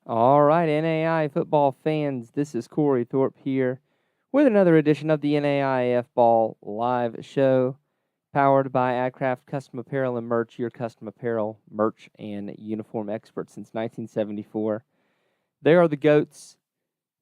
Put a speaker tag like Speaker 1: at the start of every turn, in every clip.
Speaker 1: All right, NAI football fans, this is Corey Thorpe here with another edition of the NAIFBALL live show, powered by AdCraft Custom Apparel and Merch, your custom apparel, merch, and uniform expert since 1974. There are the GOATs.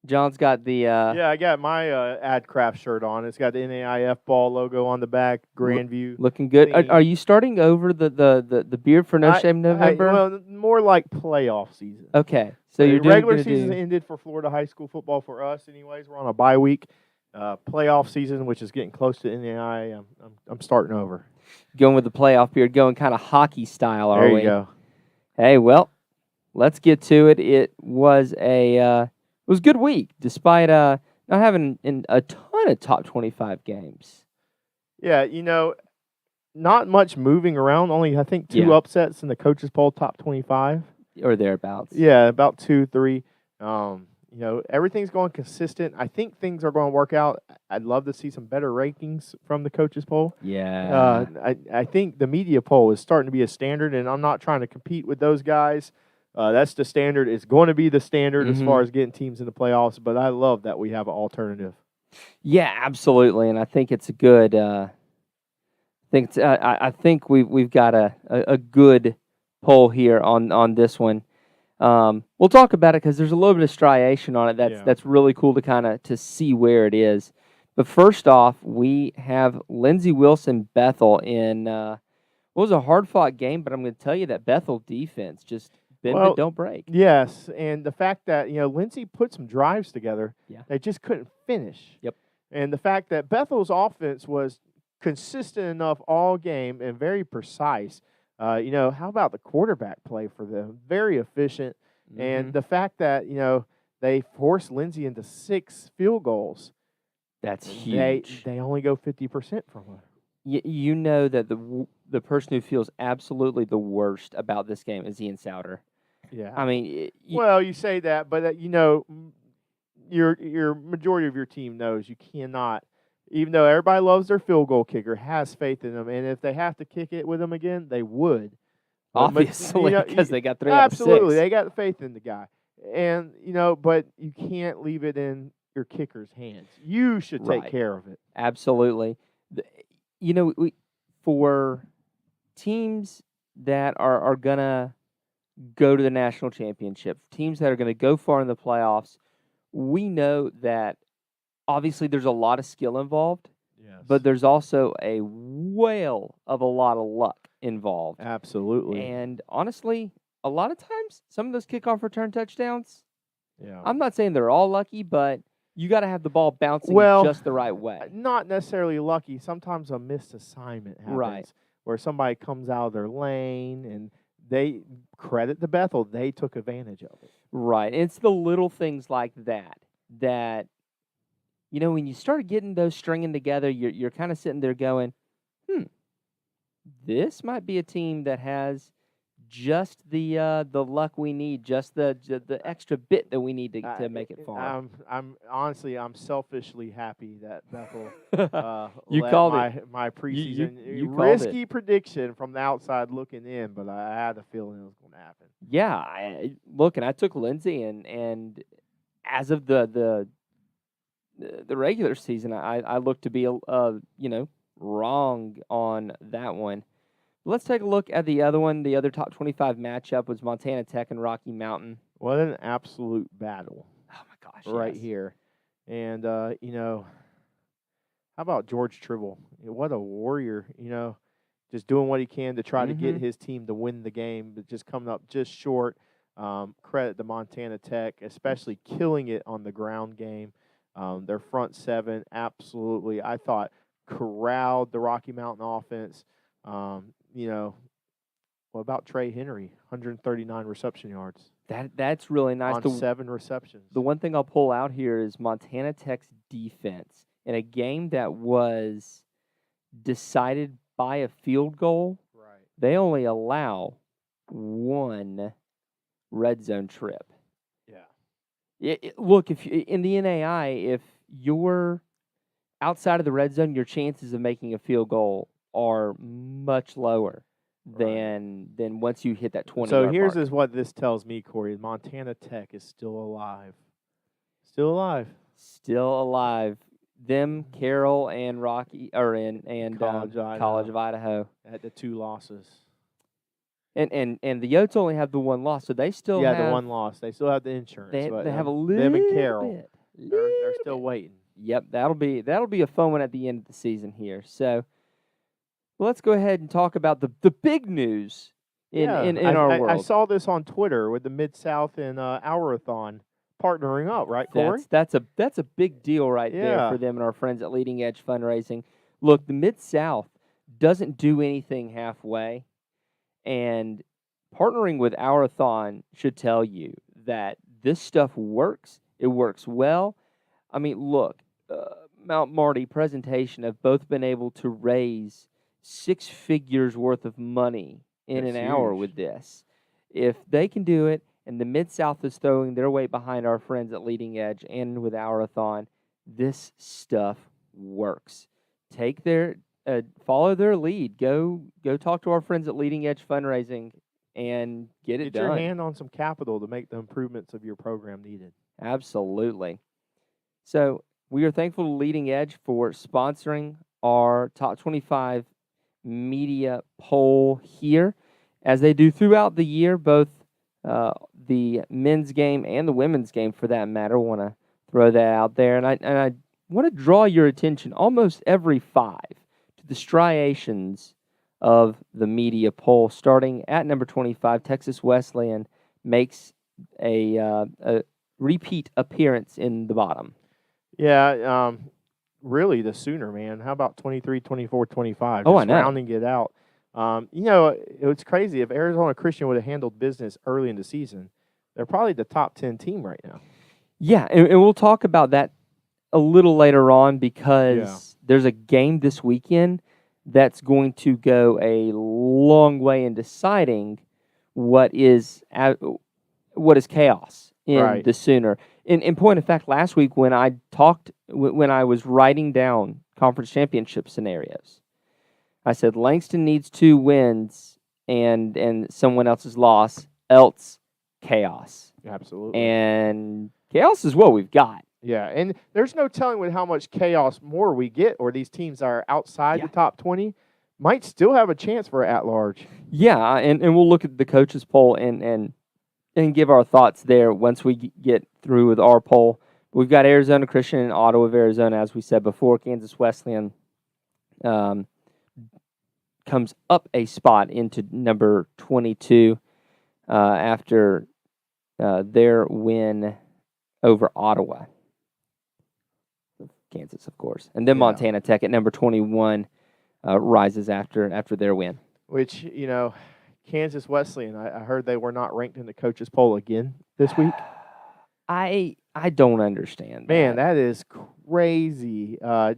Speaker 1: John's got the
Speaker 2: Yeah, I got my AdCraft shirt on. It's got the NAIF ball logo on the back, Grandview.
Speaker 1: looking good. Are you starting over the beard for No Shame November?
Speaker 2: Well, more like playoff season.
Speaker 1: Okay, so you're doing
Speaker 2: regular season ended for Florida high school football for us, anyways. We're on a bye week. Playoff season, which is getting close to NAI. I'm starting over.
Speaker 1: Going with the playoff beard, going kind of hockey style, are we?
Speaker 2: There you go.
Speaker 1: Hey, well, let's get to it. It was a good week, despite not having a ton of top 25 games.
Speaker 2: Yeah, not much moving around. Only, I think, two upsets in the coaches poll top 25.
Speaker 1: Or thereabouts.
Speaker 2: Yeah, about 2, 3. Everything's going consistent. I think things are going to work out. I'd love to see some better rankings from the coaches poll.
Speaker 1: Yeah.
Speaker 2: I think the media poll is starting to be a standard, and I'm not trying to compete with those guys. That's the standard. It's going to be the standard as far as getting teams in the playoffs, but I love that we have an alternative.
Speaker 1: Yeah, absolutely, and I think it's a good. I think we've got a good poll here on this one. We'll talk about it because there's a little bit of striation on it. That's really cool to see where it is. But first off, we have Lindsey Wilson Bethel in what was a hard fought game, but I'm going to tell you that Bethel defense just bend but don't break.
Speaker 2: Yes, and the fact that Lindsey put some drives together, they just couldn't finish.
Speaker 1: Yep.
Speaker 2: And the fact that Bethel's offense was consistent enough all game and very precise. How about the quarterback play for them? Very efficient. And the fact that, they forced Lindsey into 6 field goals.
Speaker 1: That's huge.
Speaker 2: They only go 50% from her.
Speaker 1: You know that the person who feels absolutely the worst about this game is Ian Souter.
Speaker 2: Yeah.
Speaker 1: I mean,
Speaker 2: you say that, but your majority of your team knows you cannot. Even though everybody loves their field goal kicker, has faith in them, and if they have to kick it with them again, they would.
Speaker 1: Obviously, because they got 3 out of 6.
Speaker 2: Absolutely, they got faith in the guy. And, but you can't leave it in your kicker's hands. You should take care of it.
Speaker 1: Absolutely. For teams that are going to go to the national championship, teams that are going to go far in the playoffs, we know that obviously there's a lot of skill involved, but there's also a whale of a lot of luck involved.
Speaker 2: Absolutely.
Speaker 1: And honestly, a lot of times, some of those kickoff return touchdowns, I'm not saying they're all lucky, but you got to have the ball bouncing just the right way.
Speaker 2: Not necessarily lucky. Sometimes a missed assignment happens where somebody comes out of their lane, and they credit the Bethel. They took advantage of it.
Speaker 1: Right. It's the little things like that when you start getting those stringing together, you're kind of sitting there going, this might be a team that has just the luck we need, just the extra bit that we need to make it far.
Speaker 2: I'm selfishly happy that Bethel
Speaker 1: you
Speaker 2: let
Speaker 1: called
Speaker 2: my preseason
Speaker 1: you
Speaker 2: risky prediction from the outside looking in, but I had a feeling it was going to happen.
Speaker 1: Yeah, I took Lindsey, and as of the regular season, I look to be wrong on that one. Let's take a look at the other one. The other top 25 matchup was Montana Tech and Rocky Mountain.
Speaker 2: What an absolute battle.
Speaker 1: Oh, my gosh.
Speaker 2: Right here. And, how about George Tribble? What a warrior, just doing what he can to try to get his team to win the game, but just coming up just short. Credit to Montana Tech, especially killing it on the ground game. Their front seven, absolutely, I thought, corralled the Rocky Mountain offense. What about Trey Henry? 139 reception yards.
Speaker 1: That's really nice.
Speaker 2: On 7 receptions.
Speaker 1: The one thing I'll pull out here is Montana Tech's defense. In a game that was decided by a field goal, they only allow 1 red zone trip. Yeah. Look, if in the NAI, if you're outside of the red zone, your chances of making a field goal are much lower. than once you hit that 20.
Speaker 2: So here's what this tells me, Corey. Montana Tech is still alive. Still alive.
Speaker 1: Still alive. Them, Carroll, and Rocky, and College of Idaho
Speaker 2: at the 2 losses.
Speaker 1: And the Yotes only have the 1 loss, so they still have
Speaker 2: the 1 loss. They still have the insurance.
Speaker 1: They have a little
Speaker 2: them and Carroll.
Speaker 1: bit.
Speaker 2: They're still waiting.
Speaker 1: Yep, that'll be a fun one at the end of the season here. So let's go ahead and talk about the big news in our world.
Speaker 2: I saw this on Twitter with the Mid-South and Hour-a-thon partnering up, right, Corey?
Speaker 1: That's a big deal right there for them and our friends at Leading Edge Fundraising. Look, the Mid-South doesn't do anything halfway, and partnering with Hour-a-thon should tell you that this stuff works. It works well. I mean, look, Mount Marty Presentation have both been able to raise 6 figures worth of money in an hour with this. If they can do it, and the Mid-South is throwing their weight behind our friends at Leading Edge and with Hour-a-thon, this stuff works. Follow their lead. Go talk to our friends at Leading Edge Fundraising and get it done.
Speaker 2: Get your hand on some capital to make the improvements of your program needed.
Speaker 1: Absolutely. So we are thankful to Leading Edge for sponsoring our Top 25 media poll here, as they do throughout the year, both the men's game and the women's game for that matter. I want to throw that out there. And I want to draw your attention almost every 5 to the striations of the media poll. Starting at number 25, Texas Wesleyan makes a repeat appearance in the bottom.
Speaker 2: Yeah, really the Sooner, man. How about 23, 24, 25?
Speaker 1: Oh, I know.
Speaker 2: Rounding it out. It's crazy. If Arizona Christian would have handled business early in the season, they're probably the top 10 team right now.
Speaker 1: Yeah, and we'll talk about that a little later on, because there's a game this weekend that's going to go a long way in deciding what is chaos in the Sooner. In point of fact, last week when I was writing down conference championship scenarios, I said Langston needs 2 wins and someone else's loss, else chaos.
Speaker 2: Absolutely.
Speaker 1: And chaos is what we've got.
Speaker 2: Yeah, and there's no telling with how much chaos more we get, or these teams are outside the top 20 might still have a chance for at-large.
Speaker 1: Yeah, and we'll look at the coaches poll and give our thoughts there once we get through with our poll. We've got Arizona Christian and Ottawa of Arizona, as we said before. Kansas Wesleyan comes up a spot into number 22 after their win over Ottawa. Kansas, of course. And then Montana Tech at number 21 rises after their win.
Speaker 2: Which, Kansas Wesleyan, I heard they were not ranked in the coaches poll again this week.
Speaker 1: I don't understand.
Speaker 2: Man, that is crazy. I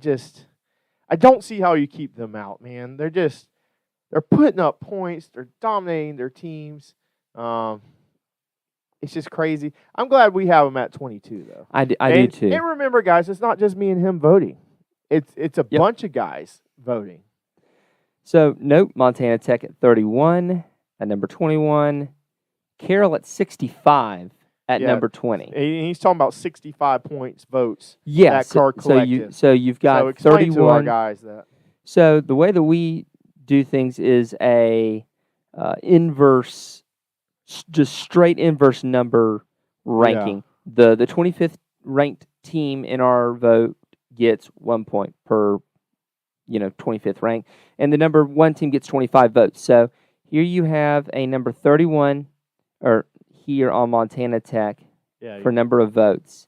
Speaker 2: don't see how you keep them out, man. They're putting up points. They're dominating their teams. It's just crazy. I'm glad we have them at 22, though.
Speaker 1: I do too.
Speaker 2: And remember, guys, it's not just me and him voting. It's a bunch of guys voting.
Speaker 1: So, note, Montana Tech at 31, at number 21. Carroll at 65 at number 20.
Speaker 2: And he's talking about 65 points votes.
Speaker 1: Yes.
Speaker 2: That card collective.
Speaker 1: So you've got
Speaker 2: explain
Speaker 1: 31.
Speaker 2: to our guys that.
Speaker 1: So the way that we do things is a inverse, just straight inverse number ranking. The 25th ranked team in our vote gets 1 point per 25th rank, and the number 1 team gets 25 votes. So here you have a number 31, or here on Montana Tech for number of votes.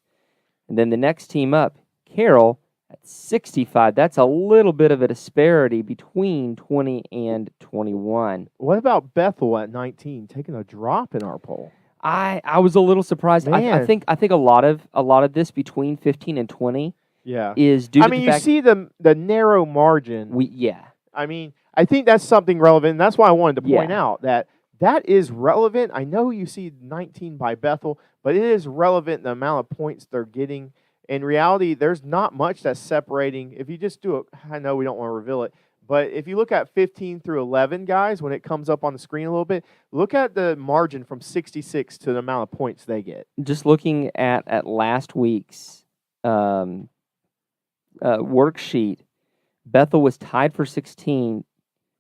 Speaker 1: And then the next team up, Carroll, at 65. That's a little bit of a disparity between 20 and 21.
Speaker 2: What about Bethel at 19, taking a drop in our poll?
Speaker 1: I was a little surprised. I think a lot of this between 15 and 20 is due to the fact,
Speaker 2: you see the narrow margin. I think that's something relevant, and that's why I wanted to point out that is relevant. I know you see 19 by Bethel, but it is relevant the amount of points they're getting. In reality, there's not much that's separating. If you just do it, I know we don't want to reveal it, But if you look at 15 through 11, guys, when it comes up on the screen a little bit, look at the margin from 66 to the amount of points they get.
Speaker 1: Just looking at last week's worksheet, Bethel was tied for 16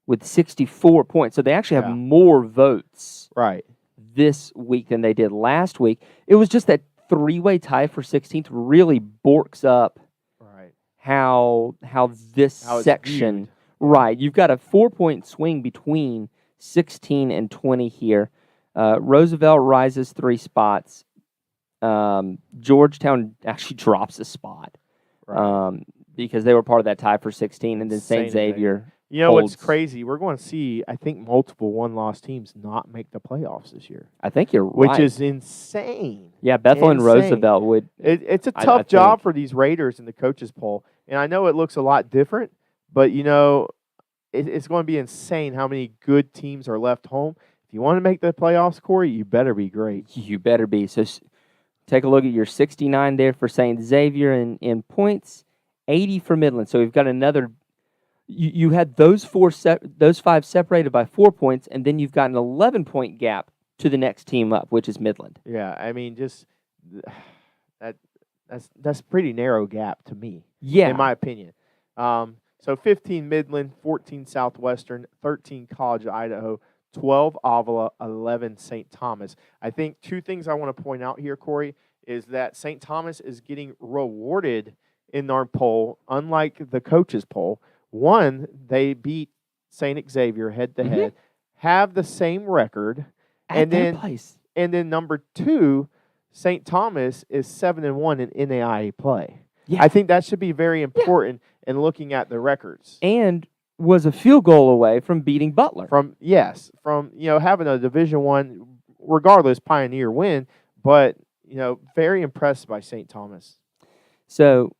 Speaker 1: with 64 points. So they actually have more votes this week than they did last week. It was just that three-way tie for 16th really borks up how this section. Right. You've got a 4-point swing between 16 and 20 here. Roosevelt rises 3 spots. Georgetown actually drops a spot because they were part of that tie for 16, and then St. Xavier.
Speaker 2: You know what's crazy? We're going to see, I think, multiple one-loss teams not make the playoffs this year.
Speaker 1: I think you're right.
Speaker 2: Which is insane.
Speaker 1: Yeah, Bethel and Roosevelt would.
Speaker 2: It's a tough job for these Raiders in the coaches poll, and I know it looks a lot different, but, you know, it's going to be insane how many good teams are left home. If you want to make the playoffs, Corey, you better be great.
Speaker 1: You better be. So take a look at your 69 there for St. Xavier in points, 80 for Midland. So we've got another. You had those 5 separated by 4 points, and then you've got an 11-point gap to the next team up, which is Midland.
Speaker 2: Yeah, I mean, just that's pretty narrow gap to me.
Speaker 1: Yeah,
Speaker 2: in my opinion. So 15 Midland, 14 Southwestern, 13 College of Idaho, 12 Avila, 11 St. Thomas. I think 2 things I want to point out here, Corey, is that St. Thomas is getting rewarded in our poll, unlike the coaches' poll. One, they beat St. Xavier head-to-head, have the same record, and then number 2, St. Thomas is 7-1 in NAIA play. Yeah. I think that should be very important in looking at the records.
Speaker 1: And was a field goal away from beating Butler.
Speaker 2: From having a Division I, regardless, Pioneer win, but very impressed by St. Thomas.
Speaker 1: So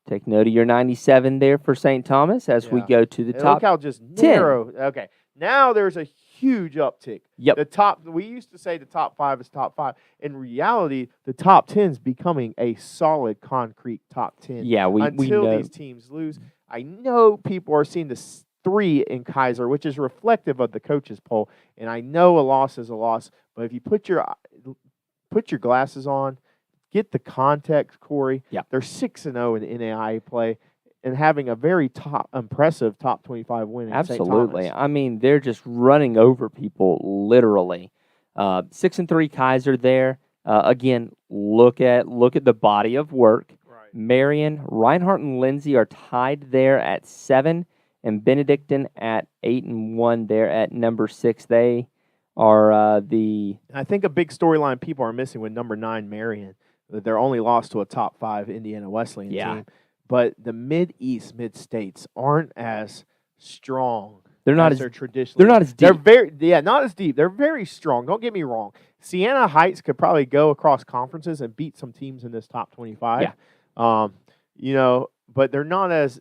Speaker 1: take note of your 97 there for St. Thomas as we go to the top.
Speaker 2: Look how just narrow. 10. Okay, now there's a huge uptick.
Speaker 1: Yep.
Speaker 2: We used to say the top 5 is top 5. In reality, the top 10 is becoming a solid concrete top 10.
Speaker 1: Yeah, we know.
Speaker 2: These teams lose. I know people are seeing the 3 in Kaiser, which is reflective of the coaches poll, and I know a loss is a loss. But if you put your glasses on, get the context, Corey.
Speaker 1: Yeah.
Speaker 2: They're 6-0 in NAIA play and having a very impressive top 25 win in St.
Speaker 1: Absolutely.
Speaker 2: Thomas.
Speaker 1: I mean, they're just running over people, literally. 6-3 Kaiser there. Again, look at the body of work.
Speaker 2: Right.
Speaker 1: Marion, Reinhardt, and Lindsay are tied there at 7, and Benedictine at 8-1 there at number 6. They are
Speaker 2: I think a big storyline people are missing with number 9 Marion. They're only lost to a top 5 Indiana Wesleyan team. But the mid-states aren't as strong.
Speaker 1: They're not
Speaker 2: as they're traditionally.
Speaker 1: They're not as deep.
Speaker 2: They're not as deep. They're very strong. Don't get me wrong. Siena Heights could probably go across conferences and beat some teams in this top 25.
Speaker 1: Yeah.
Speaker 2: But they're not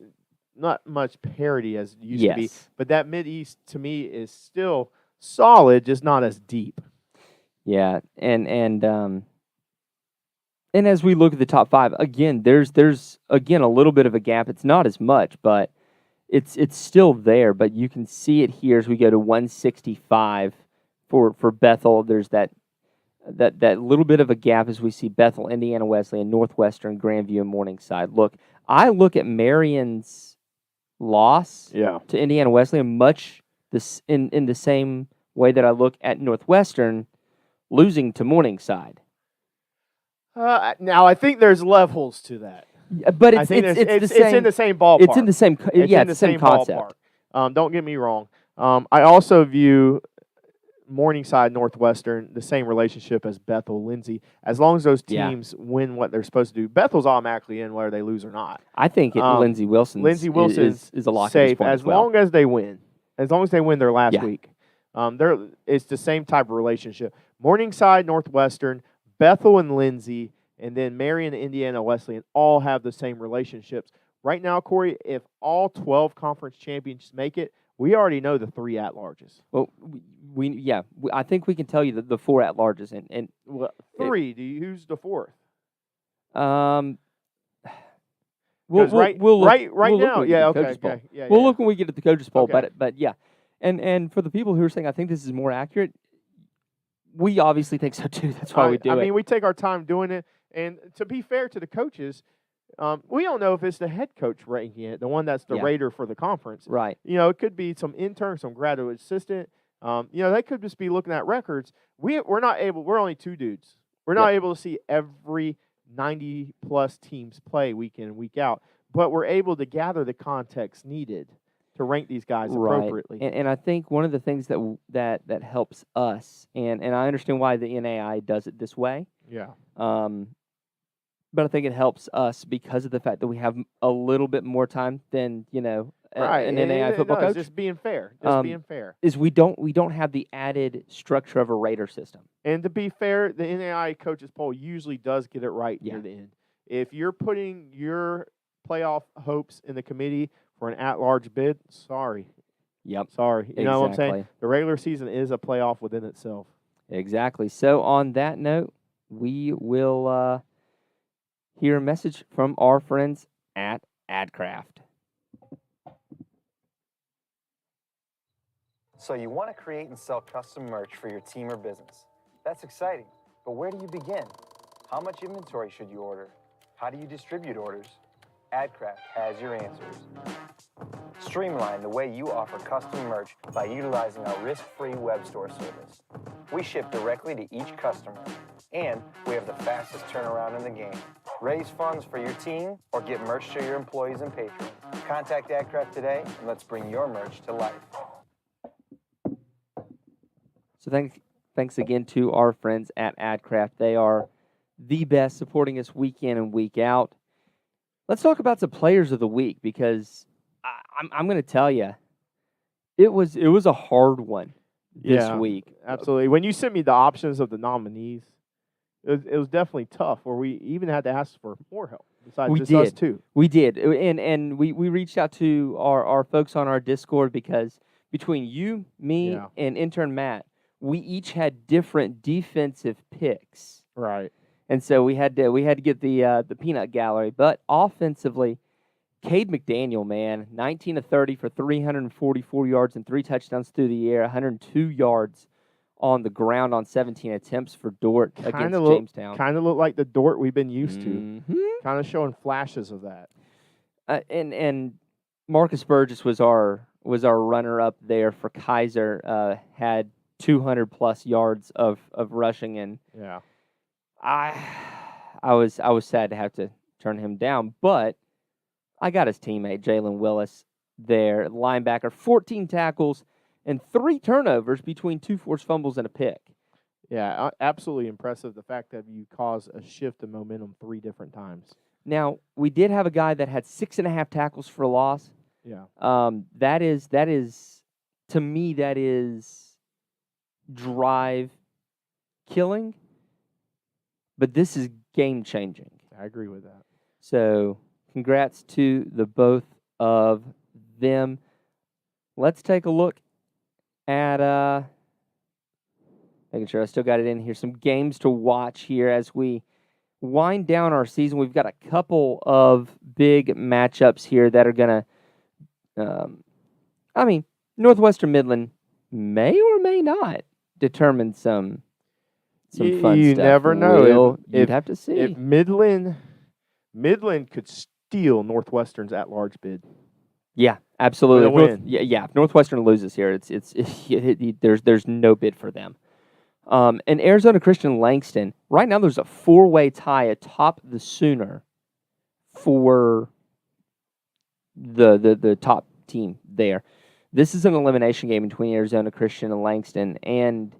Speaker 2: much parity as it used to be. But that Mid-East to me is still solid, just not as deep.
Speaker 1: Yeah, and as we look at the top 5, again, there's again a little bit of a gap. It's not as much, but it's still there. But you can see it here as we go to 165 for Bethel. There's that little bit of a gap as we see Bethel, Indiana Wesleyan, Northwestern, Grandview, and Morningside. I look at Marion's loss to Indiana Wesleyan much in the same way that I look at Northwestern losing to Morningside.
Speaker 2: Now I think there's levels to that,
Speaker 1: but it's in
Speaker 2: the same ballpark.
Speaker 1: It's in the same. It's the same concept.
Speaker 2: Don't get me wrong. I also view Morningside, Northwestern the same relationship as Bethel, Lindsay. As long as those teams win what they're supposed to do, Bethel's automatically in whether they lose or not.
Speaker 1: I think Lindsay Wilson is a lock
Speaker 2: safe as long as they win. As long as they win their last week, it's the same type of relationship. Morningside, Northwestern, Bethel and Lindsay, and then Marion and Indiana Wesleyan all have the same relationships. Right now, Corey, if all 12 conference champions make it, we already know the 3 at-larges.
Speaker 1: Well, I think we can tell you the 4 at-larges. And
Speaker 2: 3, who's the 4th?
Speaker 1: We'll look
Speaker 2: right now,
Speaker 1: when we get
Speaker 2: yeah,
Speaker 1: to the
Speaker 2: okay,
Speaker 1: coaches poll.
Speaker 2: okay, yeah,
Speaker 1: We'll
Speaker 2: yeah.
Speaker 1: look when we get to the coaches poll.
Speaker 2: Okay.
Speaker 1: But yeah, and for the people who are saying I think this is more accurate, we obviously think so too. That's why we do it.
Speaker 2: I mean, we take our time doing it, and to be fair to the coaches, we don't know if it's the head coach ranking it, the one that's the rater for the conference.
Speaker 1: Right.
Speaker 2: It could be some intern, some graduate assistant. They could just be looking at records. We're not able. We're only two dudes. We're not able to see every 90-plus teams play week in and week out, but we're able to gather the context needed to rank these guys appropriately.
Speaker 1: And I think one of the things that helps us, and I understand why the NAI does it this way.
Speaker 2: Yeah.
Speaker 1: But I think it helps us because of the fact that we have a little bit more time than an NAI football coach.
Speaker 2: Just being fair.
Speaker 1: Is we don't have the added structure of a rater system.
Speaker 2: And to be fair, the NAI coaches poll usually does get it right near the end. If you're putting your playoff hopes in the committee for an at-large bid, sorry.
Speaker 1: Yep.
Speaker 2: Sorry. You know what I'm saying? The regular season is a playoff within itself.
Speaker 1: Exactly. So on that note, we will hear a message from our friends at AdCraft.
Speaker 3: So you want to create and sell custom merch for your team or business. That's exciting, but where do you begin? How much inventory should you order? How do you distribute orders? AdCraft has your answers. Streamline the way you offer custom merch by utilizing our risk-free web store service. We ship directly to each customer, and we have the fastest turnaround in the game. Raise funds for your team or get merch to your employees and patrons. Contact AdCraft today, and let's bring your merch to life.
Speaker 1: So thanks again to our friends at AdCraft. They are the best, supporting us week in and week out. Let's talk about some players of the week, because I'm going to tell you, it was a hard one this week.
Speaker 2: Absolutely. When you sent me the options of the nominees, it was definitely tough, where we even had to ask for more help besides us two.
Speaker 1: We did. And we reached out to our folks on our Discord, because between you, me, and intern Matt, we each had different defensive picks.
Speaker 2: Right.
Speaker 1: And so we had to get the peanut gallery. But offensively, Cade McDaniel, man, 19 of 30 for 344 yards and 3 touchdowns through the air, 102 yards on the ground on 17 attempts for Dort against Jamestown.
Speaker 2: Kind of looked like the Dort we've been used to. Kind of showing flashes of that.
Speaker 1: And Marcus Burgess was our runner-up there for Kaiser, had 200-plus yards of rushing, and I was sad to have to turn him down, but I got his teammate Jalen Willis there, linebacker, 14 tackles and 3 turnovers between 2 forced fumbles and a pick.
Speaker 2: Yeah, absolutely impressive, the fact that you caused a shift in momentum 3 different times.
Speaker 1: Now, we did have a guy that had 6.5 tackles for a loss.
Speaker 2: Yeah.
Speaker 1: That is to me, that is drive killing, but this is game changing.
Speaker 2: I agree with that.
Speaker 1: So congrats to the both of them. Let's take a look at making sure I still got it in here, some games to watch here as we wind down our season. We've got a couple of big matchups here that are going to Northwestern Midland may or may not determine some fun stuff.
Speaker 2: You never know.
Speaker 1: You'd have to see.
Speaker 2: If Midland could steal Northwestern's at-large bid.
Speaker 1: Yeah, absolutely. If Northwestern loses here, there's no bid for them. And Arizona Christian Langston, right now there's a 4-way tie atop the Sooner for the top team there. This is an elimination game between Arizona Christian and Langston, and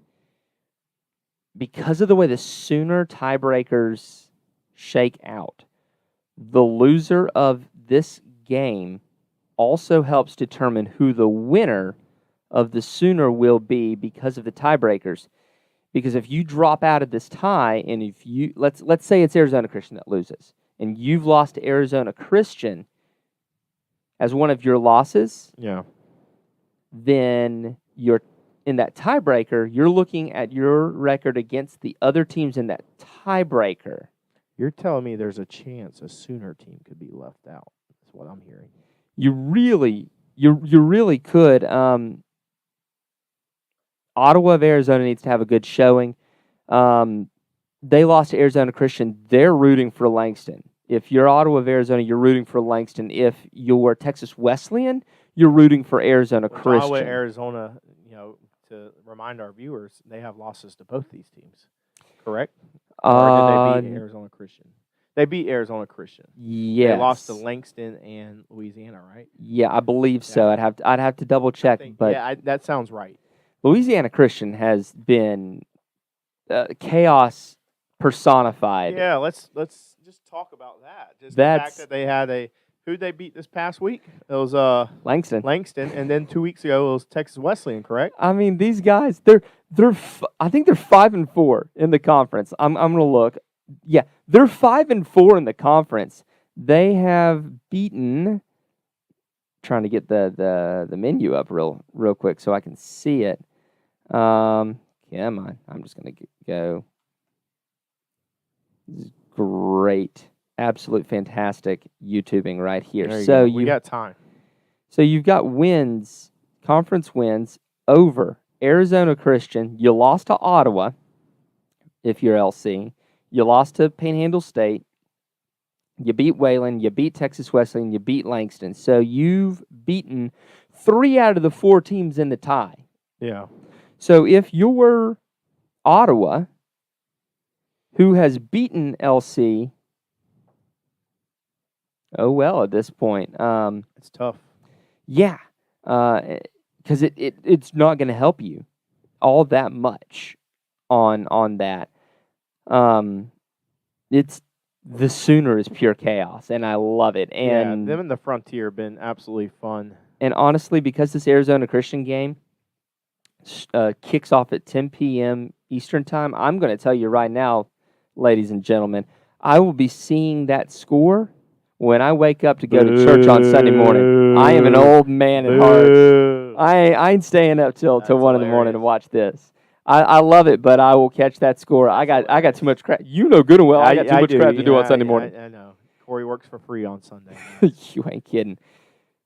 Speaker 1: because of the way the Sooner tiebreakers shake out, the loser of this game also helps determine who the winner of the Sooner will be because of the tiebreakers. Because if you drop out of this tie, and if you let's say it's Arizona Christian that loses, and you've lost to Arizona Christian as one of your losses, then you're in that tiebreaker, you're looking at your record against the other teams in that tiebreaker.
Speaker 2: You're telling me there's a chance a Sooner team could be left out? what I'm hearing.
Speaker 1: You really could. Ottawa of Arizona needs to have a good showing. They lost to Arizona Christian. They're rooting for Langston. If you're Ottawa of Arizona, you're rooting for Langston. If you're Texas Wesleyan, you're rooting for Arizona Christian.
Speaker 2: Ottawa, Arizona, to remind our viewers, they have losses to both these teams, correct? Or did they beat Arizona Christian? They beat Arizona Christian.
Speaker 1: Yes.
Speaker 2: They lost to Langston and Louisiana, right?
Speaker 1: Yeah, I believe so. I'd have to double check, but
Speaker 2: that sounds right.
Speaker 1: Louisiana Christian has been chaos personified.
Speaker 2: Yeah, let's just talk about that. Just the fact that they had who'd they beat this past week? It was
Speaker 1: Langston,
Speaker 2: and then 2 weeks ago it was Texas Wesleyan, correct?
Speaker 1: I mean, these guys, I think they're 5-4 in the conference. I'm gonna look. Yeah, they're 5-4 in the conference. They have beaten. Trying to get the menu up real quick so I can see it. Come on, I'm just gonna go. This is great, absolute fantastic YouTubing right here. So
Speaker 2: we got time.
Speaker 1: So you've got wins, conference wins over Arizona Christian. You lost to Ottawa. If you're LC, you lost to Panhandle State. You beat Wayland. You beat Texas Wesleyan. You beat Langston. So you've beaten 3 out of the 4 teams in the tie.
Speaker 2: Yeah.
Speaker 1: So if you're Ottawa, who has beaten LC, oh well at this point.
Speaker 2: It's tough. Yeah,
Speaker 1: because it's not going to help you all that much on that. It's the Sooner is pure chaos, and I love it. And
Speaker 2: them and the Frontier have been absolutely fun.
Speaker 1: And honestly, because this Arizona Christian game kicks off at 10 p.m. Eastern Time, I'm going to tell you right now, ladies and gentlemen, I will be seeing that score when I wake up to go to church on Sunday morning. I am an old man at heart. I ain't staying up till 1 in the morning to watch this. I love it, but I will catch that score. I got too much crap. You know good and well I got too much crap to do on Sunday morning.
Speaker 2: I know. Corey works for free on Sunday.
Speaker 1: You ain't kidding.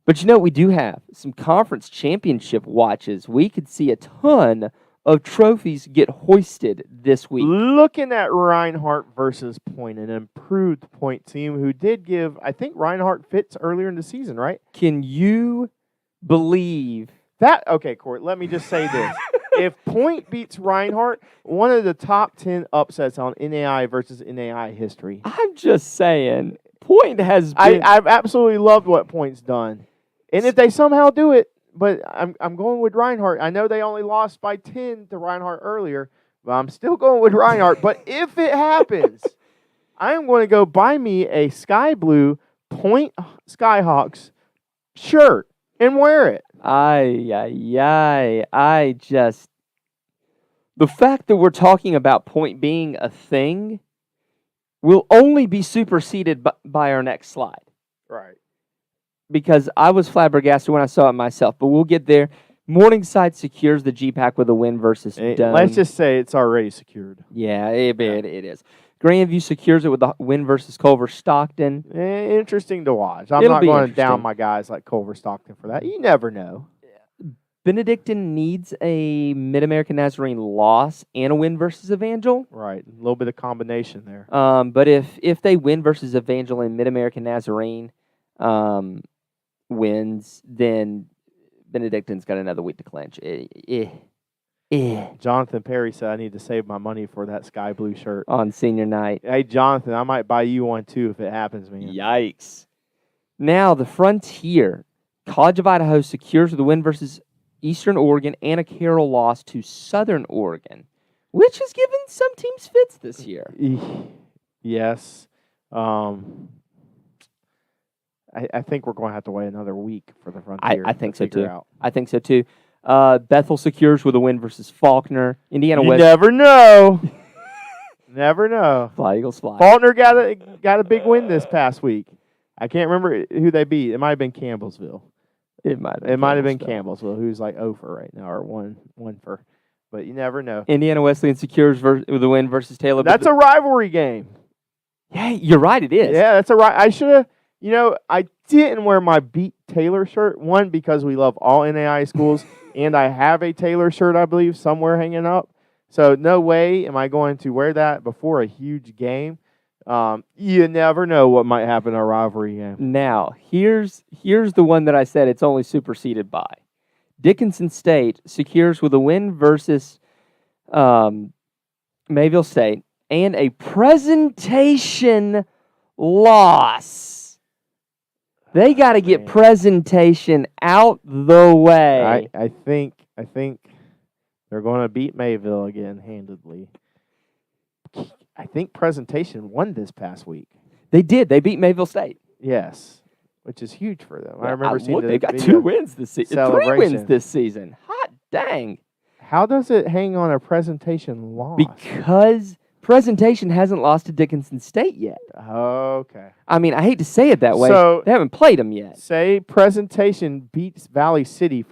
Speaker 1: But you know, we do have some conference championship watches. We could see a ton of trophies get hoisted this week.
Speaker 2: Looking at Reinhardt versus Point, an improved Point team who did give, I think Reinhardt fits earlier in the season, right?
Speaker 1: Can you believe
Speaker 2: that? Okay, Corey, let me just say this. If Point beats Reinhardt, one of the top 10 upsets on NAI versus NAI history.
Speaker 1: I'm just saying, Point has been...
Speaker 2: I've absolutely loved what Point's done. And if they somehow do it, but I'm going with Reinhardt. I know they only lost by 10 to Reinhardt earlier, but I'm still going with Reinhardt. But if it happens, I am going to go buy me a sky blue Point Skyhawks shirt and wear it.
Speaker 1: The fact that we're talking about Point being a thing will only be superseded by our next slide.
Speaker 2: Right.
Speaker 1: Because I was flabbergasted when I saw it myself, but we'll get there. Morningside secures the G-Pack with a win versus Dome.
Speaker 2: Let's just say it's already secured.
Speaker 1: Yeah, it is. Grandview secures it with the win versus Culver Stockton.
Speaker 2: Interesting to watch. I'm not going to down my guys like Culver Stockton for that. You never know.
Speaker 1: Benedictine needs a Mid-American Nazarene loss and a win versus Evangel.
Speaker 2: Right, a little bit of combination there.
Speaker 1: But if they win versus Evangel and Mid-American Nazarene wins, then Benedictine's got another week to clinch.
Speaker 2: Jonathan Perry said I need to save my money for that sky blue shirt
Speaker 1: on senior night.
Speaker 2: Hey, Jonathan, I might buy you one too if it happens, man.
Speaker 1: Yikes. Now, the Frontier. College of Idaho secures the win versus Eastern Oregon and a Carroll loss to Southern Oregon, which has given some teams fits this year.
Speaker 2: Yes. I think we're going to have to wait another week for the Frontier.
Speaker 1: I think so too. I think so too. Bethel secures with a win versus Faulkner. Indiana West.
Speaker 2: Never know. Never know.
Speaker 1: Fly Eagles fly.
Speaker 2: Faulkner got a big win this past week. I can't remember who they beat. It might have been Campbellsville. It might have been Campbellsville, who's like 0 for right now, or 1 for. But you never know.
Speaker 1: Indiana Wesleyan secures with a win versus Taylor.
Speaker 2: That's a rivalry game.
Speaker 1: Yeah, you're right. It is.
Speaker 2: Yeah, that's a right. I should have. I didn't wear my Beat Taylor shirt. One, because we love all NAIA schools, and I have a Taylor shirt, I believe, somewhere hanging up. So no way am I going to wear that before a huge game. You never know what might happen in a rivalry game.
Speaker 1: Now, here's the one that I said it's only superseded by. Dickinson State secures with a win versus Mayville State and a presentation loss. They got to get presentation out the way.
Speaker 2: I think they're going to beat Mayville again handedly. I think presentation won this past week.
Speaker 1: They did. They beat Mayville State.
Speaker 2: Yes, which is huge for them.
Speaker 1: Yeah,
Speaker 2: I remember seeing
Speaker 1: they've got 2 wins this season. 3 wins this season. Hot dang.
Speaker 2: How does it hang on a presentation loss?
Speaker 1: Because presentation hasn't lost to Dickinson State yet.
Speaker 2: Okay.
Speaker 1: I mean, I hate to say it that way.
Speaker 2: So,
Speaker 1: they haven't played them yet.
Speaker 2: Say presentation beats Valley City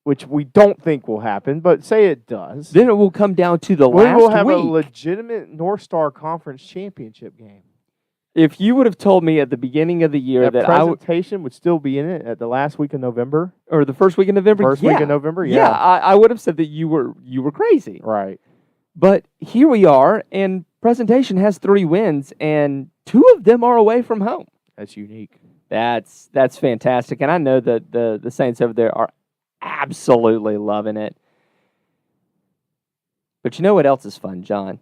Speaker 2: which we don't think will happen, but say it does.
Speaker 1: Then it will come down to the last week.
Speaker 2: We will have a legitimate North Star Conference championship game.
Speaker 1: If you would have told me at the beginning of the year that
Speaker 2: presentation would still be in it at the last week of November
Speaker 1: or the first week of November,
Speaker 2: week of November,
Speaker 1: yeah, I would have said that you were crazy,
Speaker 2: right?
Speaker 1: But here we are, and presentation has 3 wins, and 2 of them are away from home.
Speaker 2: That's unique.
Speaker 1: That's fantastic, and I know that the Saints over there are absolutely loving it. But you know what else is fun, John?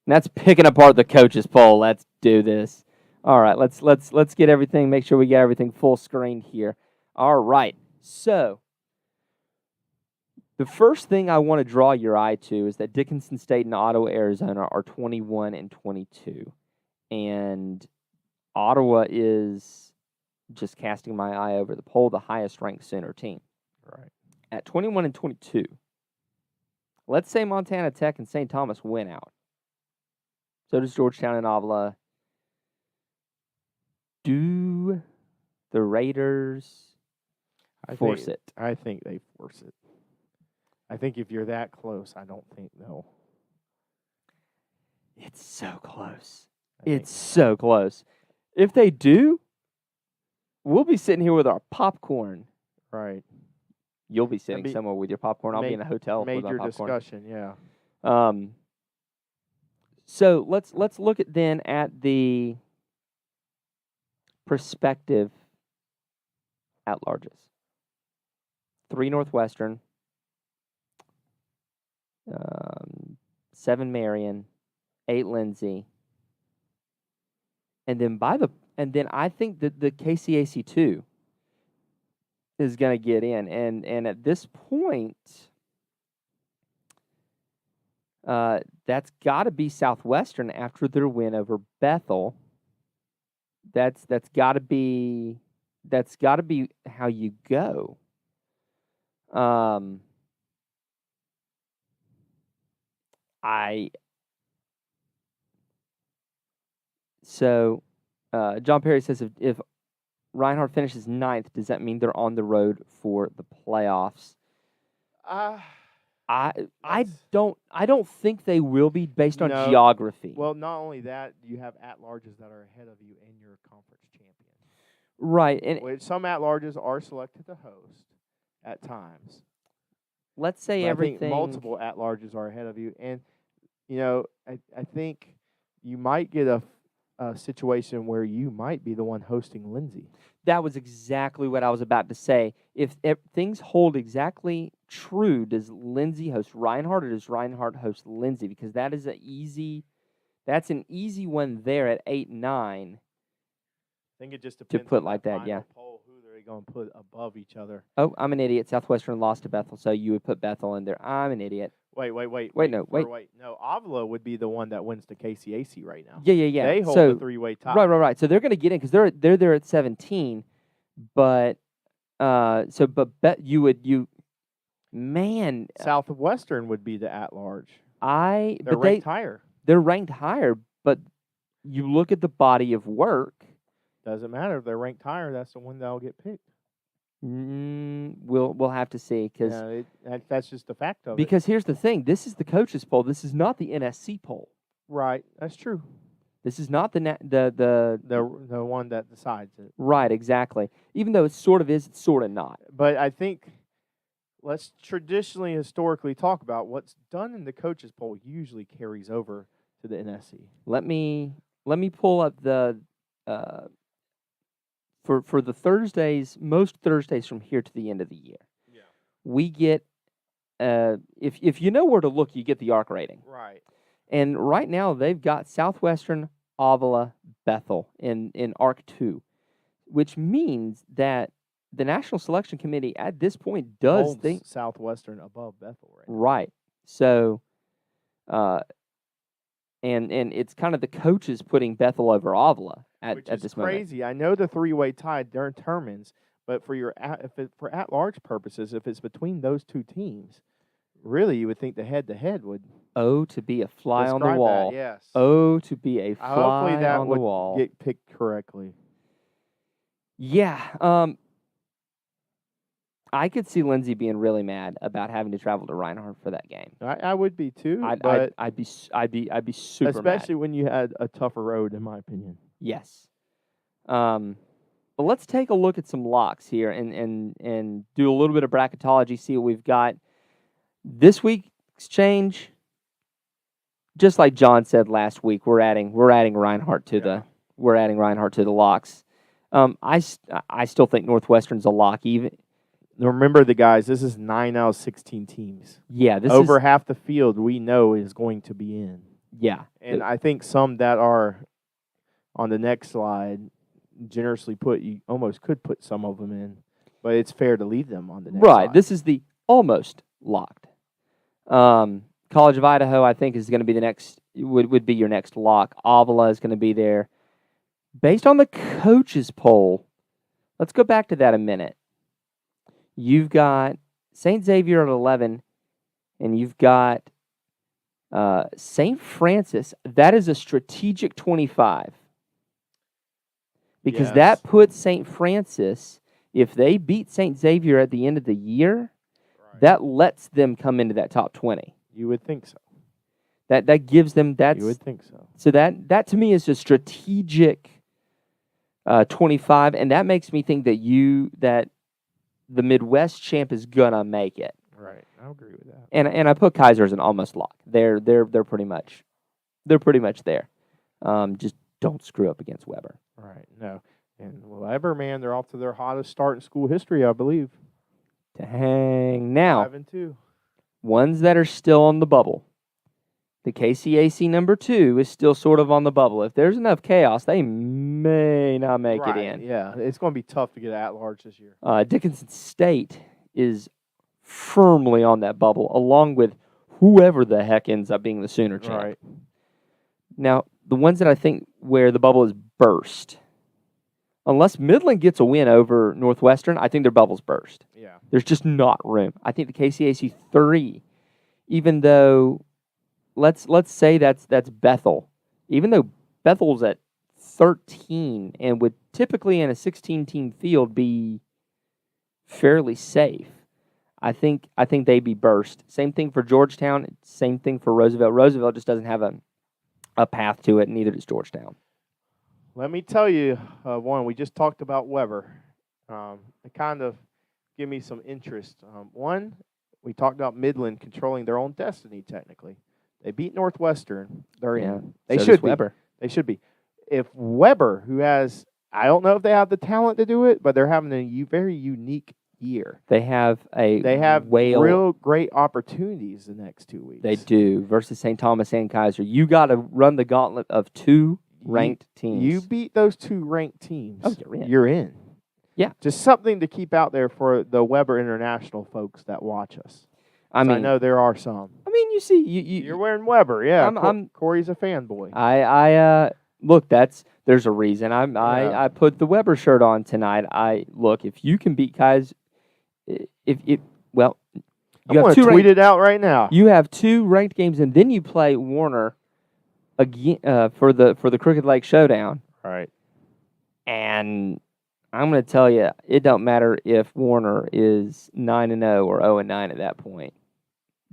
Speaker 1: And that's picking apart the coaches poll. Let's do this. All right, let's get everything, make sure we get everything full screen here. All right. So, the first thing I want to draw your eye to is that Dickinson State and Ottawa, Arizona are 21 and 22. And Ottawa is, just casting my eye over the poll, the highest ranked Sooner team.
Speaker 2: Right.
Speaker 1: At 21 and 22, let's say Montana Tech and St. Thomas win out. So does Georgetown and Avila. Do the Raiders force it?
Speaker 2: I think they force it. I think if you're that close, I don't think they'll.
Speaker 1: It's so close. It's so close. If they do, we'll be sitting here with our popcorn.
Speaker 2: Right.
Speaker 1: You'll be sitting somewhere with your popcorn. I'll be in a hotel with my popcorn.
Speaker 2: Major discussion, yeah.
Speaker 1: So let's look then at the prospective at-larges. 3 Northwestern, 7 Marion, 8 Lindsay, and then I think that the KCAC 2 is going to get in, and at this point, that's got to be Southwestern after their win over Bethel. That's got to be how you go. John Perry says if Reinhardt finishes 9th, does that mean they're on the road for the playoffs? I don't think they will be based on geography.
Speaker 2: Well, not only that, you have at-larges that are ahead of you in your conference champion.
Speaker 1: Right, and
Speaker 2: some at-larges are selected to host at times.
Speaker 1: Let's say everything.
Speaker 2: I think multiple at-larges are ahead of you, and I think you might get a situation where you might be the one hosting Lindsay.
Speaker 1: That was exactly what I was about to say. If things hold exactly true, does Lindsay host Reinhardt or does Reinhardt host Lindsay? Because that's an easy one there at 8-9.
Speaker 2: I think it just depends
Speaker 1: to put
Speaker 2: on
Speaker 1: like that, yeah.
Speaker 2: Poll, who they're going to put above each other.
Speaker 1: Oh, I'm an idiot. Southwestern lost to Bethel, so you would put Bethel in there. I'm an idiot.
Speaker 2: Wait. No, Avila would be the one that wins the KCAC right now.
Speaker 1: Yeah.
Speaker 2: They hold the 3-way tie.
Speaker 1: Right. So they're going to get in because they're there at 17. But
Speaker 2: Southwestern would be the at-large.
Speaker 1: They're
Speaker 2: ranked higher.
Speaker 1: They're ranked higher, but you look at the body of work.
Speaker 2: Doesn't matter if they're ranked higher. That's the one that'll get picked.
Speaker 1: We'll have to see because
Speaker 2: that's just the fact of it.
Speaker 1: Because here's the thing: this is the coaches poll. This is not the NSC poll.
Speaker 2: Right, that's true.
Speaker 1: This is not the
Speaker 2: one that decides it.
Speaker 1: Right, exactly. Even though it sort of is, it's sort of not.
Speaker 2: But I think let's historically talk about what's done in the coaches poll usually carries over to the NSC.
Speaker 1: Let me pull up the for the Thursdays, most Thursdays from here to the end of the year.
Speaker 2: Yeah.
Speaker 1: We get if you know where to look, you get the ARC rating.
Speaker 2: Right.
Speaker 1: And right now they've got Southwestern, Avila, Bethel in ARC 2, which means that the National Selection Committee at this point does think
Speaker 2: Southwestern above Bethel, right?
Speaker 1: Right. So, and it's kind of the coaches putting Bethel over Avila at this moment.
Speaker 2: Crazy. I know the three-way tie determines, but for at-large purposes, if it's between those two teams, really you would think the head-to-head would.
Speaker 1: Oh, to be a fly on the wall.
Speaker 2: That, yes.
Speaker 1: Oh, to be a fly
Speaker 2: Hopefully that
Speaker 1: on the wall.
Speaker 2: Get picked correctly.
Speaker 1: Yeah. I could see Lindsay being really mad about having to travel to Reinhardt for that game.
Speaker 2: I would be too.
Speaker 1: I'd be super mad.
Speaker 2: Especially when you had a tougher road, in my opinion.
Speaker 1: Yes. But let's take a look at some locks here and do a little bit of bracketology, see what we've got. This week's change, just like John said last week, we're adding Reinhardt to the locks. I still think Northwestern's a lock even.
Speaker 2: Remember, the guys, this is 9 out of 16 teams.
Speaker 1: Yeah,
Speaker 2: over half the field we know is going to be in.
Speaker 1: Yeah,
Speaker 2: and I think some that are on the next slide generously put, you almost could put some of them in, but it's fair to leave them on the next slide.
Speaker 1: This is the almost locked. College of Idaho, I think, is going to be the next. Would be your next lock. Avila is going to be there. Based on the coaches poll, let's go back to that a minute. You've got St. Xavier at 11, and you've got St. Francis. That is a strategic 25. Because that puts St. Francis, if they beat St. Xavier at the end of the year, that lets them come into that top 20.
Speaker 2: You would think so.
Speaker 1: That gives them that.
Speaker 2: You would think so.
Speaker 1: So that to me is a strategic 25, and that makes me think that the Midwest champ is gonna make it.
Speaker 2: Right, I agree with that.
Speaker 1: And I put Kaiser as an almost lock. They're pretty much there. Just don't screw up against Weber.
Speaker 2: Right. No. And Weber, man, they're off to their hottest start in school history, I believe.
Speaker 1: Dang. Now,
Speaker 2: 5-2.
Speaker 1: Ones that are still on the bubble. The KCAC number 2 is still sort of on the bubble. If there's enough chaos, they may not make it in.
Speaker 2: Yeah, it's going to be tough to get at large this year.
Speaker 1: Dickinson State is firmly on that bubble, along with whoever the heck ends up being the Sooner champ.
Speaker 2: Right.
Speaker 1: Now, the ones that I think where the bubble is burst, unless Midland gets a win over Northwestern, I think their bubble's burst.
Speaker 2: Yeah.
Speaker 1: There's just not room. I think the KCAC 3, even though let's say that's Bethel, even though Bethel's at 13 and would typically in a 16-team field be fairly safe, I think they'd be burst. Same thing for Georgetown. Same thing for Roosevelt. Roosevelt just doesn't have a path to it, and neither does Georgetown.
Speaker 2: Let me tell you, one, we just talked about Weber. It kind of gave me some interest. One, we talked about Midland controlling their own destiny, technically. They beat Northwestern. They're in. They should be.
Speaker 1: Weber.
Speaker 2: They should be. If Weber, who has, I don't know if they have the talent to do it, but they're having a very unique year.
Speaker 1: They have
Speaker 2: real great opportunities the next 2 weeks.
Speaker 1: They do, versus St. Thomas and Kaiser. You got to run the gauntlet of 2 ranked teams.
Speaker 2: You beat those 2 ranked teams.
Speaker 1: Oh,
Speaker 2: you're in.
Speaker 1: Yeah.
Speaker 2: Just something to keep out there for the Weber International folks that watch us. I know there are some.
Speaker 1: I mean, you see,
Speaker 2: you're wearing Weber, yeah. Corey's a fanboy.
Speaker 1: Look, there's a reason. I put the Weber shirt on tonight. Look, if you can beat Kaiser, I'm
Speaker 2: going to tweet it out right now.
Speaker 1: You have 2 ranked games, and then you play Warner again for the Crooked Lake Showdown.
Speaker 2: Right.
Speaker 1: And I'm going to tell you, it don't matter if Warner is 9-0 or 0-9 at that point.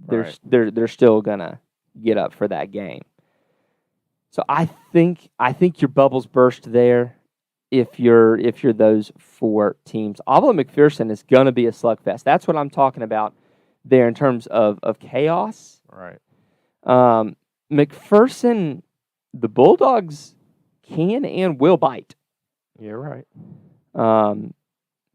Speaker 1: They're still gonna get up for that game. So I think your bubbles burst there if you're those 4 teams. Avila McPherson is going to be a slugfest. That's what I'm talking about there in terms of chaos.
Speaker 2: Right.
Speaker 1: McPherson, the Bulldogs can and will bite.
Speaker 2: Yeah, right.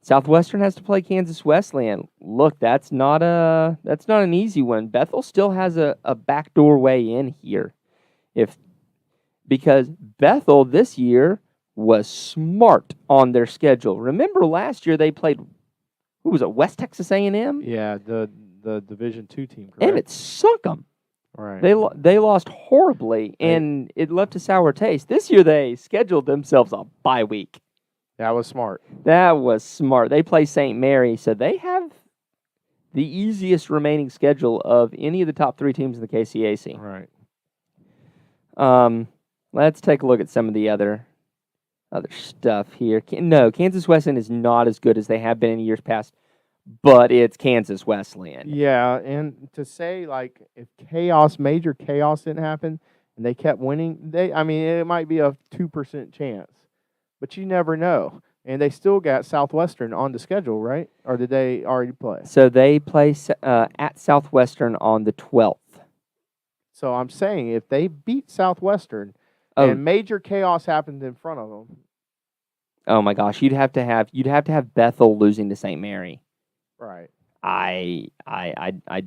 Speaker 1: Southwestern has to play Kansas Wesleyan. Look, that's not an easy one. Bethel still has a backdoor way in here, because Bethel this year was smart on their schedule. Remember last year they played, who was it, West Texas A&M?
Speaker 2: Yeah, the Division II team, correct?
Speaker 1: And it sunk them.
Speaker 2: Right.
Speaker 1: They lost horribly, and it left a sour taste. This year they scheduled themselves a bye week.
Speaker 2: That was smart.
Speaker 1: That was smart. They play St. Mary, so they have the easiest remaining schedule of any of the top 3 teams in the KCAC.
Speaker 2: Right.
Speaker 1: Let's take a look at some of the other stuff here. No, Kansas Wesleyan is not as good as they have been in years past, but it's Kansas Wesleyan.
Speaker 2: Yeah, and to say, like, if major chaos didn't happen and they kept winning, it might be a 2% chance. But you never know. And they still got Southwestern on the schedule, right? Or did they already play?
Speaker 1: So they play at Southwestern on the 12th.
Speaker 2: So I'm saying if they beat Southwestern and major chaos happened in front of them.
Speaker 1: Oh my gosh, you'd have to have Bethel losing to St. Mary.
Speaker 2: Right.
Speaker 1: I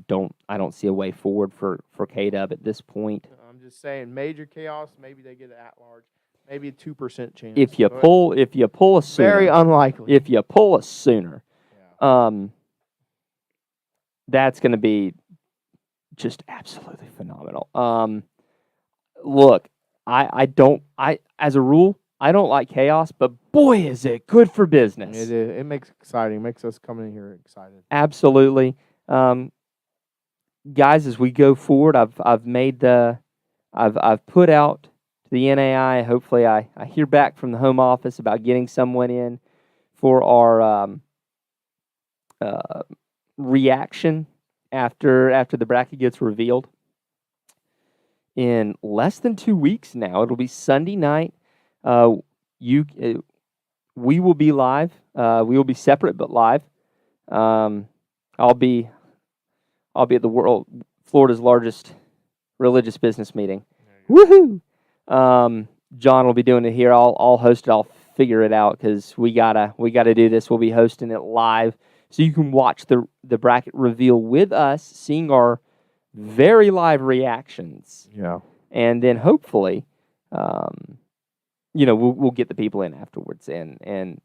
Speaker 1: don't see a way forward for K-Dub at this point.
Speaker 2: I'm just saying major chaos, maybe they get it at large. Maybe a 2% chance.
Speaker 1: If you pull a Sooner,
Speaker 2: very unlikely.
Speaker 1: If you pull a Sooner,
Speaker 2: yeah.
Speaker 1: That's going to be just absolutely phenomenal. Look, as a rule, I don't like chaos, but boy, is it good for business.
Speaker 2: It is. It makes it exciting. It makes us come in here excited.
Speaker 1: Absolutely, guys. As we go forward, I've put out to the NAI. Hopefully, I hear back from the home office about getting someone in for our reaction after the bracket gets revealed. In less than 2 weeks now, it'll be Sunday night. We will be live. We will be separate but live. I'll be at Florida's largest religious business meeting. Woohoo! John will be doing it here. I'll host it. I'll figure it out because we gotta do this. We'll be hosting it live, so you can watch the bracket reveal with us, seeing our very live reactions.
Speaker 2: Yeah,
Speaker 1: and then hopefully, we'll get the people in afterwards and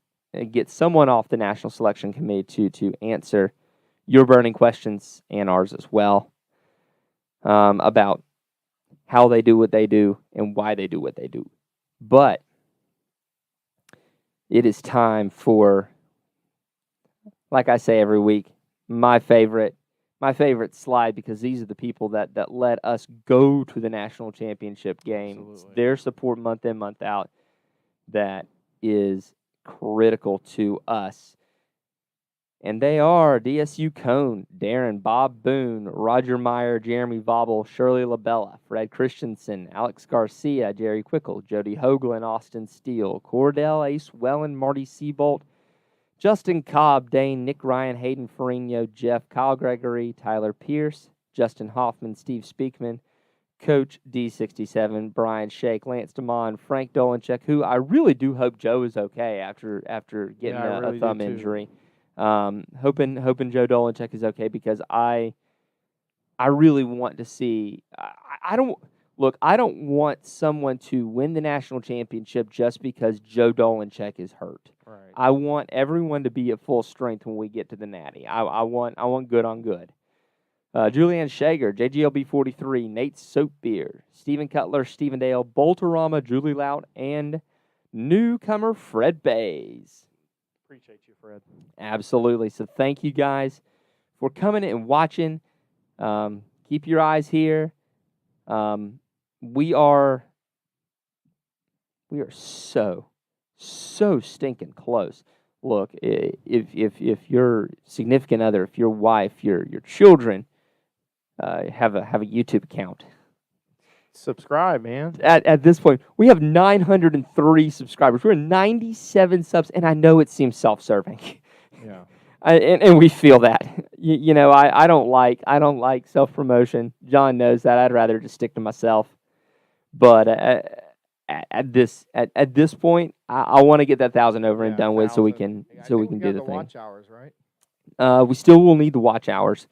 Speaker 1: get someone off the National Selection Committee to answer your burning questions and ours as well, about how they do what they do and why they do what they do. But it is time for, like I say every week, my favorite slide, because these are the people that let us go to the national championship game. It's their support month in, month out that is critical to us. And they are DSU Cone, Darren, Bob Boone, Roger Meyer, Jeremy Vobble, Shirley LaBella, Fred Christensen, Alex Garcia, Jerry Quickle, Jody Hoagland, Austin Steele, Cordell, Ace Wellen, Marty Seabolt, Justin Cobb, Dane, Nick Ryan, Hayden Ferrigno, Jeff, Kyle Gregory, Tyler Pierce, Justin Hoffman, Steve Speakman, Coach D67, Brian Shake, Lance DeMond, Frank Dolanchek, who I really do hope Joe is okay after getting a thumb injury. Hoping Joe Dolanchek is okay, because I really want to see. I don't want someone to win the national championship just because Joe Dolanchek is hurt.
Speaker 2: Right.
Speaker 1: I want everyone to be at full strength when we get to the Natty. I want good on good. Julianne Shager, JGLB 43, Nate Soapbeer, Stephen Cutler, Stephen Dale, Bolterama, Julie Lout, and newcomer Fred Bays.
Speaker 2: Appreciate you, Fred.
Speaker 1: Absolutely. So thank you guys for coming and watching. Keep your eyes here. We are so stinking close. Look, if your significant other, if your wife, your children have a YouTube account,
Speaker 2: subscribe, man.
Speaker 1: At this point, we have 903 subscribers. We're at 97 subs, and I know it seems self-serving.
Speaker 2: Yeah.
Speaker 1: And we feel that. I don't like self-promotion. John knows that. I'd rather just stick to myself. But at this point, I want to get that 1,000 over and done with, so we can do the thing.
Speaker 2: Watch hours, right?
Speaker 1: We still will need the watch hours.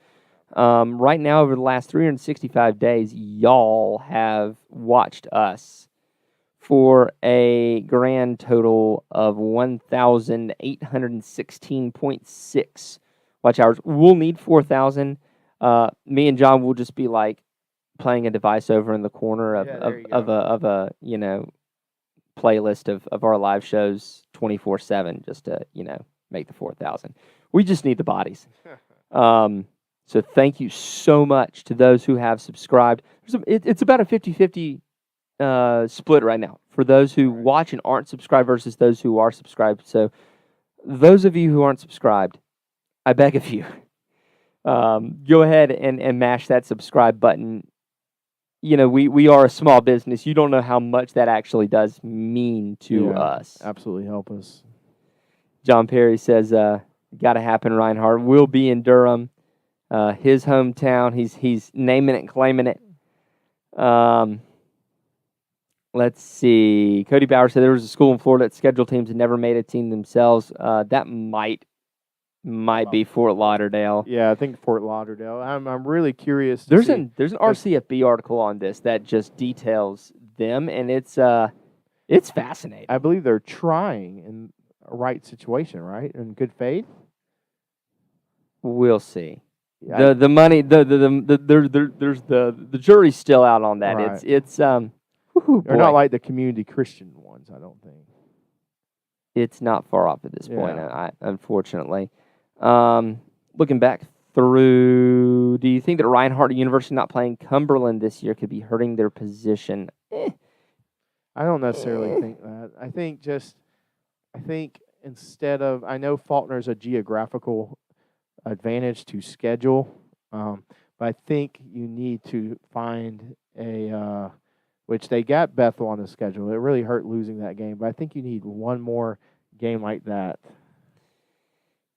Speaker 1: Right now, over the last 365 days, y'all have watched us for a grand total of 1,816.6 watch hours. We'll need 4,000. Me and John will just be like playing a device over in the corner of a playlist of our live shows 24/7 just to make the 4,000. We just need the bodies. So thank you so much to those who have subscribed. It's about a 50-50 split right now for those who watch and aren't subscribed versus those who are subscribed. So those of you who aren't subscribed, I beg of you, go ahead and mash that subscribe button. We are a small business. You don't know how much that actually does mean to us.
Speaker 2: Absolutely help us.
Speaker 1: John Perry says, got to happen, Reinhardt. We'll be in Durham, his hometown. He's naming it and claiming it. Let's see. Cody Bauer said there was a school in Florida that scheduled teams and never made a team themselves. That might be Fort Lauderdale.
Speaker 2: Yeah, I think Fort Lauderdale. I'm really curious.
Speaker 1: There's an RCFB article on this that just details them, and it's fascinating.
Speaker 2: I believe they're trying in a right situation, right? In good faith.
Speaker 1: We'll see. Yeah, the money, there's the jury's still out on that.
Speaker 2: Right.
Speaker 1: They're
Speaker 2: not like the community Christian ones, I don't think.
Speaker 1: It's not far off at this point, unfortunately. Looking back through, do you think that Reinhardt University not playing Cumberland this year could be hurting their position?
Speaker 2: I don't necessarily think that. I think instead of, I know Faulkner's a geographical advantage to schedule, but I think you need to find which they got Bethel on the schedule. It really hurt losing that game, but I think you need one more game like that.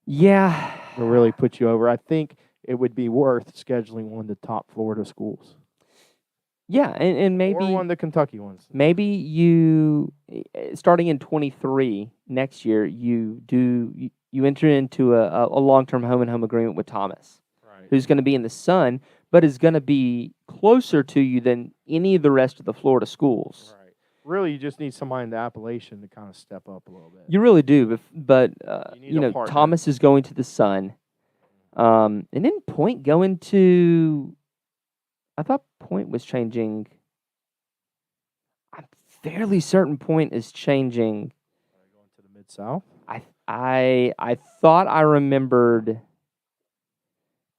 Speaker 1: Yeah.
Speaker 2: To really put you over. I think it would be worth scheduling one of the top Florida schools.
Speaker 1: Yeah, and maybe
Speaker 2: or one of the Kentucky ones.
Speaker 1: Maybe you, starting in 23 next year, you enter into a long-term home-and-home agreement with Thomas, who's going to be in the Sun, but is going to be closer to you than any of the rest of the Florida schools.
Speaker 2: Right. Really, you just need somebody in the Appalachian to kind of step up a little bit.
Speaker 1: You really do, but Thomas is going to the Sun, and then Point going to. I thought Point was changing. I'm fairly certain Point is changing.
Speaker 2: Going to the Mid-South?
Speaker 1: I thought I remembered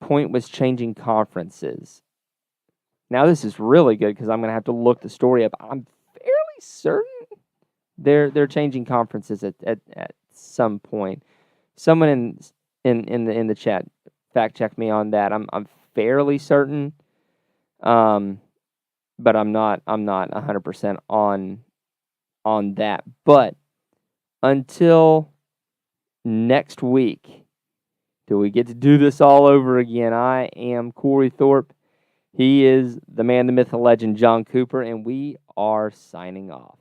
Speaker 1: Point was changing conferences. Now this is really good because I'm going to have to look the story up. I'm fairly certain they're changing conferences at some point. Someone in the chat fact check me on that. I'm fairly certain. But I'm not 100% on that. But until next week, till we get to do this all over again, I am Cory Thorpe. He is the man, the myth, the legend, John Cooper, and we are signing off.